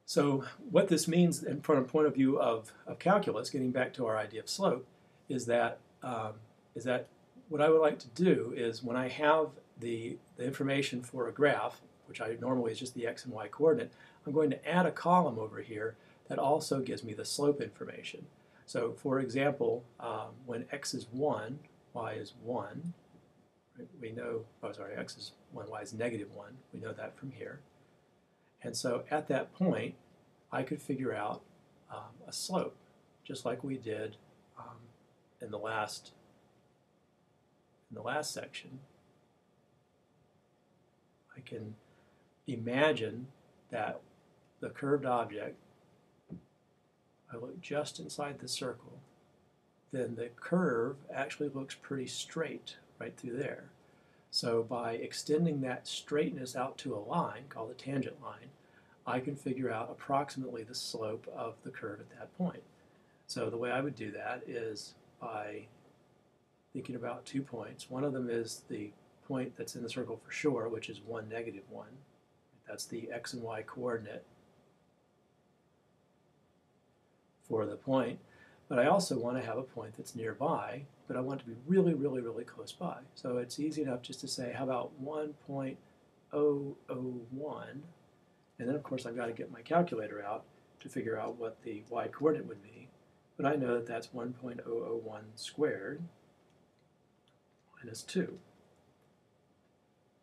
So what this means from a point of view of calculus, getting back to our idea of slope, is that what I would like to do is when I have the information for a graph, which I normally is just the x and y coordinate, I'm going to add a column over here that also gives me the slope information. So for example, when x is 1, y is 1, right, we know, oh sorry, x is 1, y is negative 1. We know that from here. And so at that point, I could figure out a slope, just like we did in the last section. I can imagine that the curved object, I look just inside the circle, then the curve actually looks pretty straight right through there. So by extending that straightness out to a line, called the tangent line, I can figure out approximately the slope of the curve at that point. So the way I would do that is by thinking about 2 points. One of them is the point that's in the circle for sure, which is 1, negative 1. That's the x and y coordinate for the point. But I also want to have a point that's nearby, but I want it to be really, really, really close by. So it's easy enough just to say, how about 1.001? And then, of course, I've got to get my calculator out to figure out what the y coordinate would be. But I know that that's 1.001 squared minus 2.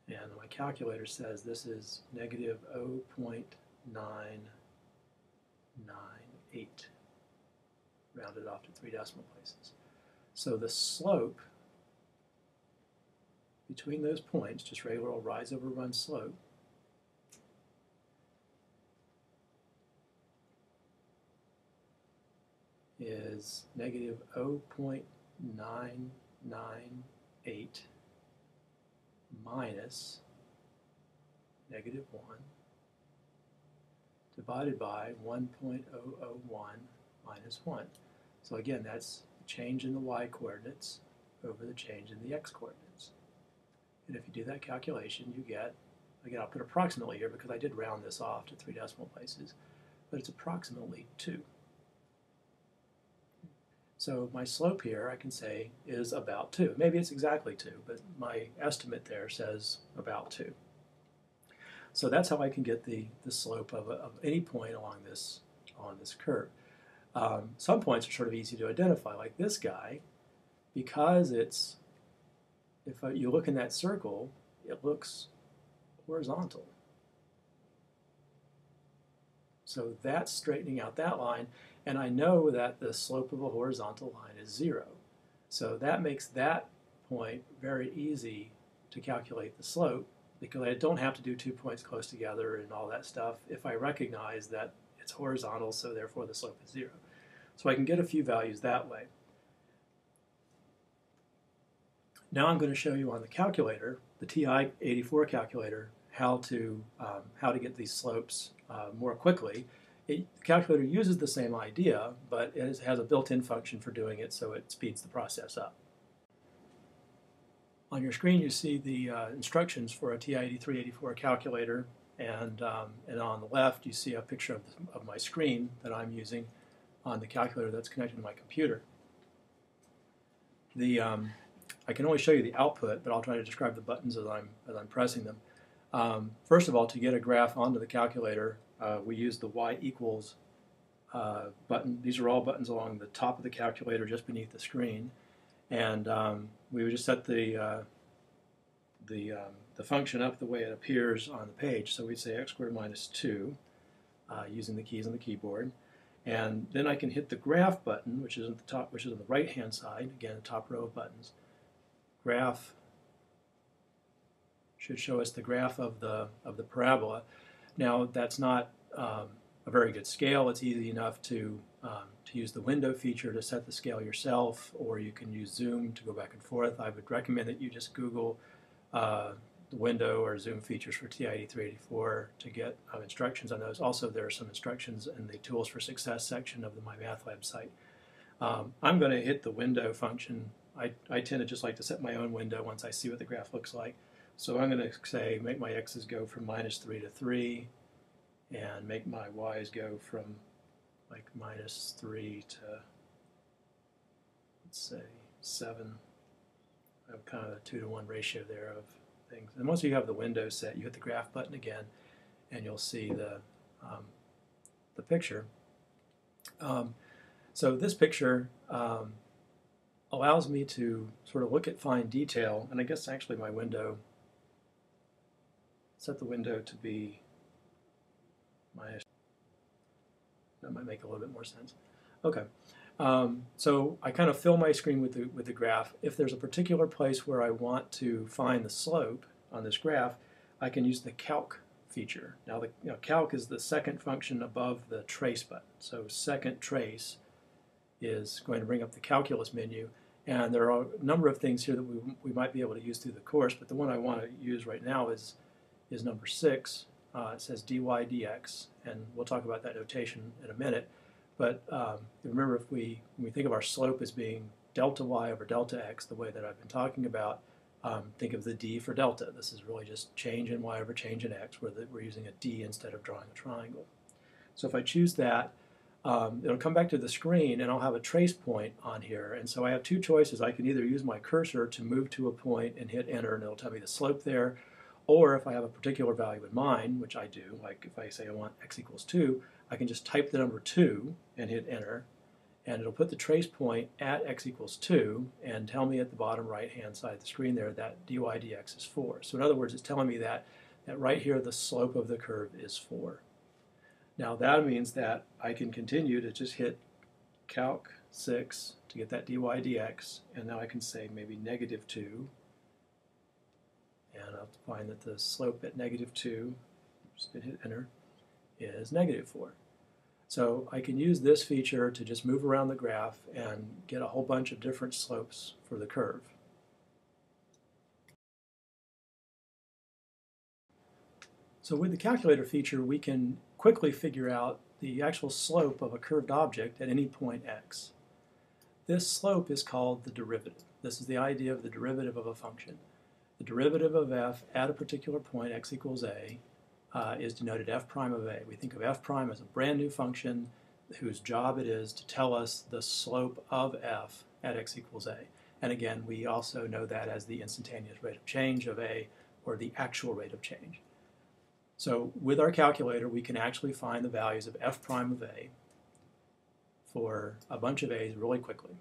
And my calculator says this is negative 0.998, rounded off to 3 decimal places. So the slope between those points, just regular old rise over run slope, is negative 0.998 minus negative 1 divided by 1.001 minus 1. So again, that's the change in the y coordinates over the change in the x coordinates. And if you do that calculation, you get, again, I'll put approximately here because I did round this off to 3 decimal places, but it's approximately 2. So my slope here, I can say, is about 2. Maybe it's exactly 2, but my estimate there says about 2. So that's how I can get the slope of any point along this curve. Some points are sort of easy to identify, like this guy, because it's, if you look in that circle, it looks horizontal. So that's straightening out that line, and I know that the slope of a horizontal line is 0. So that makes that point very easy to calculate the slope, because I don't have to do 2 points close together and all that stuff if I recognize that it's horizontal, so therefore the slope is 0. So I can get a few values that way. Now I'm going to show you on the calculator, the TI-84 calculator, how to get these slopes more quickly. The calculator uses the same idea, but it has a built-in function for doing it, so it speeds the process up. On your screen, you see the instructions for a TI-83-84 calculator, and on the left, you see a picture of my screen that I'm using on the calculator that's connected to my computer. I can only show you the output, but I'll try to describe the buttons as I'm pressing them. First of all, to get a graph onto the calculator, we use the y equals button. These are all buttons along the top of the calculator just beneath the screen. And we would just set the function up the way it appears on the page. So we'd say x squared minus 2 using the keys on the keyboard. And then I can hit the graph button, which is at the top, which is on the right-hand side. Again, the top row of buttons. Graph should show us the graph of the parabola. Now that's not a very good scale. It's easy enough to use the window feature to set the scale yourself, or you can use zoom to go back and forth. I would recommend that you just Google the window or zoom features for TI-83-84 to get instructions on those. Also, there are some instructions in the Tools for Success section of the MyMathLab site. I'm going to hit the window function. I tend to just like to set my own window once I see what the graph looks like. So I'm going to say make my x's go from -3 to 3, and make my y's go from like -3 to, let's say, 7. I have kind of a 2-to-1 ratio there of things. And once you have the window set, you hit the graph button again, and you'll see the picture. So this picture allows me to sort of look at fine detail, and I guess actually my window, set the window to be minus, that might make a little bit more sense. Okay, so I kind of fill my screen with the graph. If there's a particular place where I want to find the slope on this graph, I can use the calc feature. Now, calc is the second function above the trace button. So second trace is going to bring up the calculus menu, and there are a number of things here that we might be able to use through the course, but the one I want to use right now is number 6. It says dy dx, and we'll talk about that notation in a minute. But remember, when we think of our slope as being delta y over delta x, the way that I've been talking about, think of the d for delta. This is really just change in y over change in x, where we're using a d instead of drawing a triangle. So if I choose that, it'll come back to the screen, and I'll have a trace point on here. And so I have two choices. I can either use my cursor to move to a point and hit enter, and it'll tell me the slope there. Or if I have a particular value in mind, which I do, like if I say I want x equals 2, I can just type the number 2 and hit enter, and it'll put the trace point at x equals 2 and tell me at the bottom right-hand side of the screen there that dy dx is 4. So in other words, it's telling me that right here the slope of the curve is 4. Now that means that I can continue to just hit calc 6 to get that dy dx, and now I can say maybe -2, and I'll find that the slope at -2, just hit enter, is -4. So I can use this feature to just move around the graph and get a whole bunch of different slopes for the curve. So with the calculator feature, we can quickly figure out the actual slope of a curved object at any point x. This slope is called the derivative. This is the idea of the derivative of a function. The derivative of f at a particular point, x equals a, is denoted f prime of a. We think of f prime as a brand new function whose job it is to tell us the slope of f at x equals a. And again, we also know that as the instantaneous rate of change of a, or the actual rate of change. So with our calculator, we can actually find the values of f prime of a for a bunch of a's really quickly.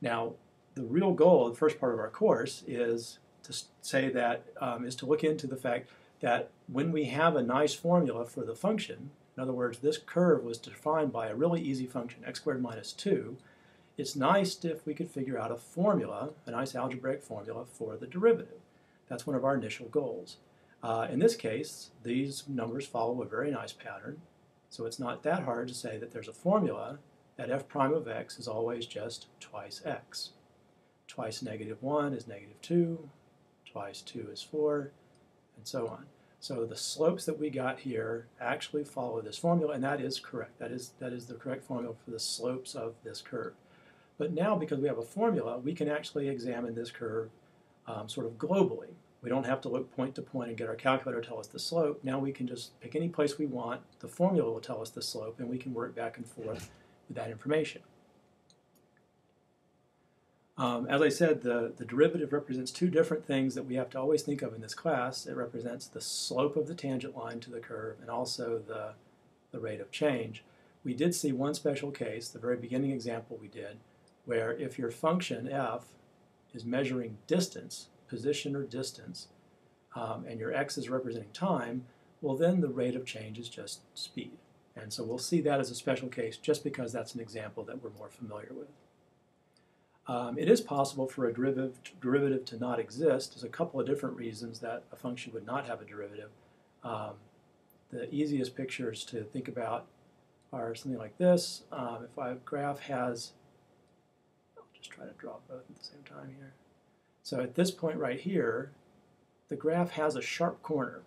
Now, the real goal of the first part of our course is to say that, is to look into the fact that when we have a nice formula for the function, in other words, this curve was defined by a really easy function, x squared minus 2, it's nice if we could figure out a formula, a nice algebraic formula for the derivative. That's one of our initial goals. In this case, these numbers follow a very nice pattern, so it's not that hard to say that there's a formula that f prime of x is always just twice x. Twice -1 is -2, twice 2 is 4, and so on. So the slopes that we got here actually follow this formula, and that is correct. That is the correct formula for the slopes of this curve. But now, because we have a formula, we can actually examine this curve sort of globally. We don't have to look point to point and get our calculator to tell us the slope. Now we can just pick any place we want. The formula will tell us the slope, and we can work back and forth with that information. As I said, the derivative represents two different things that we have to always think of in this class. It represents the slope of the tangent line to the curve and also the rate of change. We did see one special case, the very beginning example we did, where if your function f is measuring distance, position or distance, and your x is representing time, well then the rate of change is just speed. And so we'll see that as a special case just because that's an example that we're more familiar with. It is possible for a derivative to not exist. There's a couple of different reasons that a function would not have a derivative. The easiest pictures to think about are something like this. If a graph has, I'll just try to draw both at the same time here. So at this point right here, the graph has a sharp corner.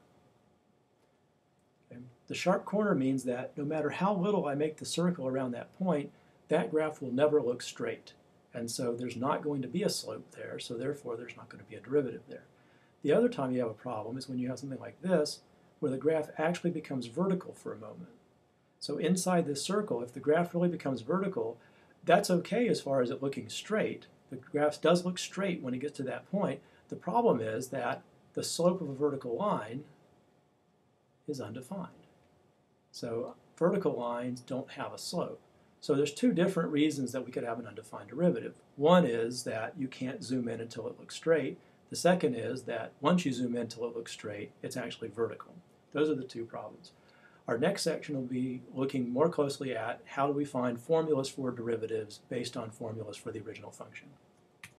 Okay? The sharp corner means that no matter how little I make the circle around that point, that graph will never look straight. And so there's not going to be a slope there, so therefore there's not going to be a derivative there. The other time you have a problem is when you have something like this, where the graph actually becomes vertical for a moment. So inside this circle, if the graph really becomes vertical, that's okay as far as it looking straight. The graph does look straight when it gets to that point. The problem is that the slope of a vertical line is undefined. So vertical lines don't have a slope. So there's two different reasons that we could have an undefined derivative. One is that you can't zoom in until it looks straight. The second is that once you zoom in until it looks straight, it's actually vertical. Those are the two problems. Our next section will be looking more closely at how do we find formulas for derivatives based on formulas for the original function.